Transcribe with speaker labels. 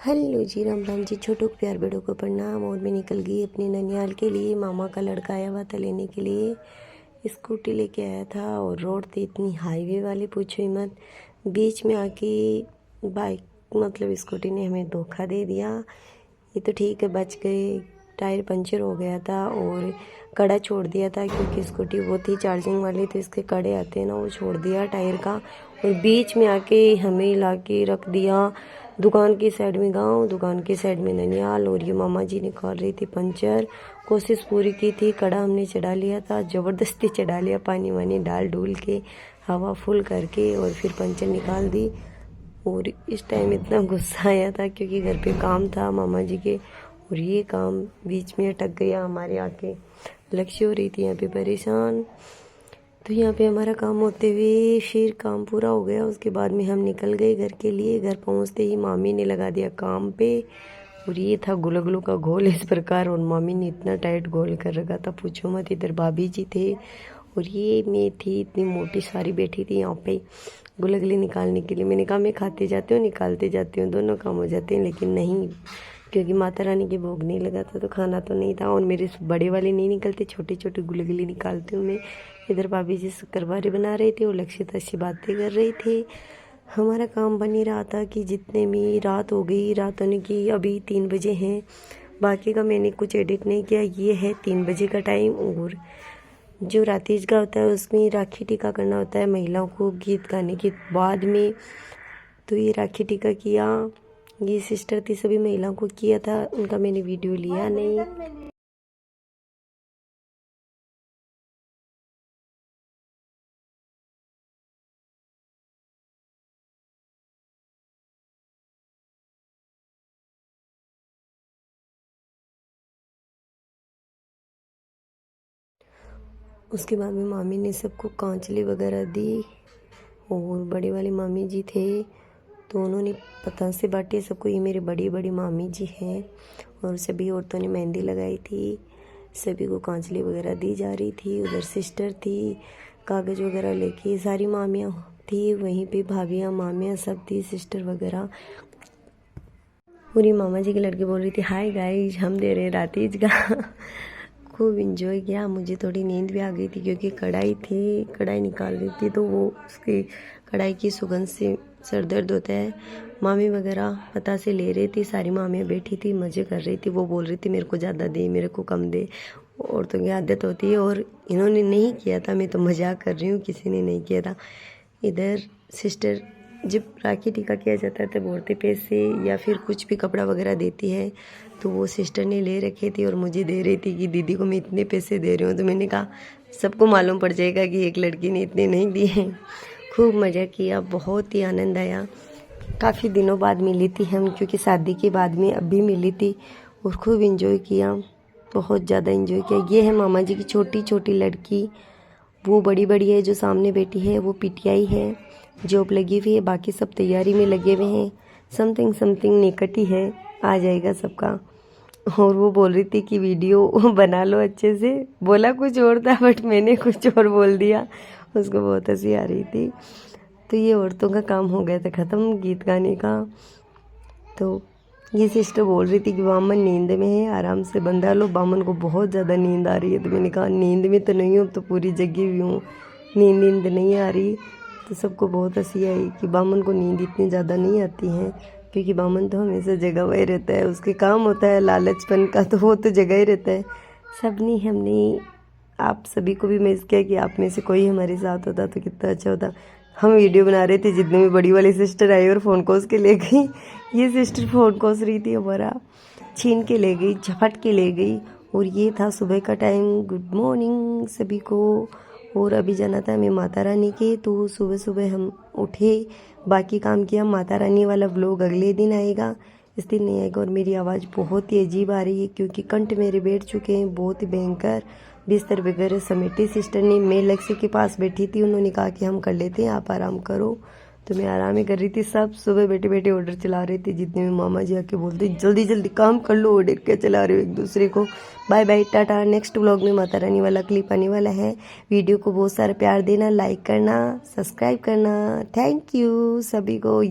Speaker 1: Hello जी, राम राम जी। छोटों को प्यार, बड़ों को प्रणाम। और मैं निकल गई अपने ननिहाल के लिए। मामा का लड़का आया हुआ था लेने के लिए। स्कूटी लेके आया था और रोड थी इतनी हाईवे वाली, पूछो ही मत। बीच में आके बाइक मतलब स्कूटी ने हमें धोखा दे दिया। ये तो ठीक है, बच गए। टायर पंचर हो गया था और कड़ा छोड़ दिया था, क्योंकि स्कूटी वो थी चार्जिंग वाली, तो इसके कड़े आते हैं ना, वो छोड़ दिया टायर का। और बीच में आके हमें हिला के रख दिया। दुकान की साइड में गांव, दुकान की साइड में ननिहाल। और ये मामा जी निकाल रही थी पंचर। कोशिश पूरी की थी, कड़ा हमने चढ़ा लिया था, ज़बरदस्ती चढ़ा लिया, पानी वानी डाल डूल के, हवा फुल करके, और फिर पंचर निकाल दी। और इस टाइम इतना गुस्सा आया था, क्योंकि घर पे काम था मामा जी के, और ये काम बीच में अटक गया हमारे आके। लक्ष्य हो रही थी यहाँ पे परेशान। तो यहाँ पे हमारा काम होते हुए फिर काम पूरा हो गया। उसके बाद में हम निकल गए घर के लिए। घर पहुँचते ही मामी ने लगा दिया काम पे। और ये था गुलगुलों का घोल इस प्रकार, और मामी ने इतना टाइट घोल कर रखा था, पूछो मत। इधर भाभी जी थे और ये मैं थी, इतनी मोटी सारी बैठी थी यहाँ पे गुलगुली निकालने के लिए। मैंने कहा मैं खाते जाती हूँ, निकालते जाती हूँ, दोनों काम हो जाते हैं। लेकिन नहीं, क्योंकि माता रानी के भोग नहीं लगा था तो खाना तो नहीं था। और मेरे बड़े वाले नहीं निकलते, छोटे छोटे गुलगुली निकालती हूँ मैं। इधर भाभी जी शक्करपारे बना रहे थे और लक्षिता से बातें कर रही थी। हमारा काम बन ही रहा था कि जितने में रात हो गई। रात होने की अभी 3 बजे हैं। बाकी का मैंने कुछ एडिट नहीं किया। ये है 3 बजे का टाइम। और जो रातीज का होता है उसमें राखी टीका करना होता है महिलाओं को गीत गाने के बाद में। तो ये राखी टीका किया। ये सिस्टर थी, सभी महिलाओं को किया था, उनका मैंने वीडियो लिया नहीं। उसके बाद में मामी ने सबको कांचली वगैरह दी। और बड़ी वाली मामी जी थे तो उन्होंने पतंग से बांटे सबको। ये मेरी बड़ी बड़ी मामी जी हैं। और सभी औरतों ने मेहंदी लगाई थी, सभी को कांचली वगैरह दी जा रही थी। उधर सिस्टर थी, कागज़ वगैरह लेके। सारी मामियाँ थी वहीं पे, भाभियाँ मामियाँ सब थी, सिस्टर वगैरह। पूरी मामा जी की लड़की बोल रही थी हाय गाइस, हम दे रहे हैं रातीज का। खूब इंजॉय किया। मुझे थोड़ी नींद भी आ गई थी, क्योंकि कढ़ाई थी, कढ़ाई निकाल रही थी, तो वो उसकी कढ़ाई की सुगंध से सर दर्द होता है। मामी वगैरह पता से ले रही थी, सारी मामियाँ बैठी थी, मज़े कर रही थी। वो बोल रही थी मेरे को ज़्यादा दे, मेरे को कम दे। औरतों की आदत होती है, और इन्होंने नहीं किया था, मैं तो मजाक कर रही हूँ, किसी ने नहीं किया था। इधर सिस्टर जब राखी टीका किया जाता है तब औरतें पैसे या फिर कुछ भी कपड़ा वगैरह देती है, तो वो सिस्टर ने ले रखे थे और मुझे दे रही थी कि दीदी को मैं इतने पैसे दे रही हूँ। तो मैंने कहा सबको मालूम पड़ जाएगा कि एक लड़की ने इतने नहीं दिए हैं। खूब मज़ा किया, बहुत ही आनंद आया। काफ़ी दिनों बाद मिली थी हम, क्योंकि शादी के बाद में अब भी मिली थी। और खूब इंजॉय किया, बहुत ज़्यादा इंजॉय किया। ये है मामा जी की छोटी छोटी लड़की। वो बड़ी बड़ी है, जो सामने बैठी है वो पीटीआई है, जॉब लगी हुई है। बाकी सब तैयारी में लगे हुए हैं। समथिंग समथिंग निकट ही है, आ जाएगा सबका। और वो बोल रही थी कि वीडियो बना लो अच्छे से। बोला कुछ और था बट मैंने कुछ और बोल दिया, उसको बहुत हंसी आ रही थी। तो ये औरतों का काम हो गया था ख़त्म, गीत गाने का। तो ये सिस्टर बोल रही थी कि बामन नींद में है, आराम से बंधा लो। बामन को बहुत ज़्यादा नींद आ रही है। तो मैंने कहा नींद में तो नहीं हूँ, तो पूरी जगी हुई हूँ, नींद नहीं आ रही। तो सबको बहुत हंसी आई कि बामन को नींद इतनी ज़्यादा नहीं आती है, क्योंकि बामन तो हमेशा जगा हुआ ही रहता है। उसके काम होता है लालचपन का, तो वो तो जगा ही रहता है। सबने हमने आप सभी को भी मिस किया कि आप में से कोई हमारे साथ होता तो कितना अच्छा होता। हम वीडियो बना रहे थे, जितने में बड़ी वाली सिस्टर आई और फ़ोन कोस के ले गई। ये सिस्टर फ़ोन कोस रही थी हमारा, छीन के ले गई, झपट के ले गई। और ये था सुबह का टाइम। गुड मॉर्निंग सभी को। और अभी जाना था हमें माता रानी के, तो सुबह सुबह हम उठे, बाकी काम किया। माता रानी वाला व्लॉग अगले दिन आएगा, इस दिन नहीं आएगा। और मेरी आवाज़ बहुत ही अजीब आ रही है, क्योंकि कंठ मेरे बैठ चुके हैं बहुत ही भयंकर। बिस्तर वगैरह समेटे सिस्टर ने। मैं लक्ष्य के पास बैठी थी, उन्होंने कहा कि हम कर लेते हैं, आप आराम करो। तो मैं आराम ही कर रही थी। सब सुबह बैठे बैठे ऑर्डर चला रहे थे, जितने में मामा जी आके बोलते जल्दी जल्दी काम कर लो, ऑर्डर क्या चला रहे हो एक दूसरे को। Bye bye, tata. Next vlog में माता रानी वाला क्लिप आने वाला है। वीडियो को बहुत सारा प्यार देना, लाइक करना, सब्सक्राइब करना। थैंक यू सभी को।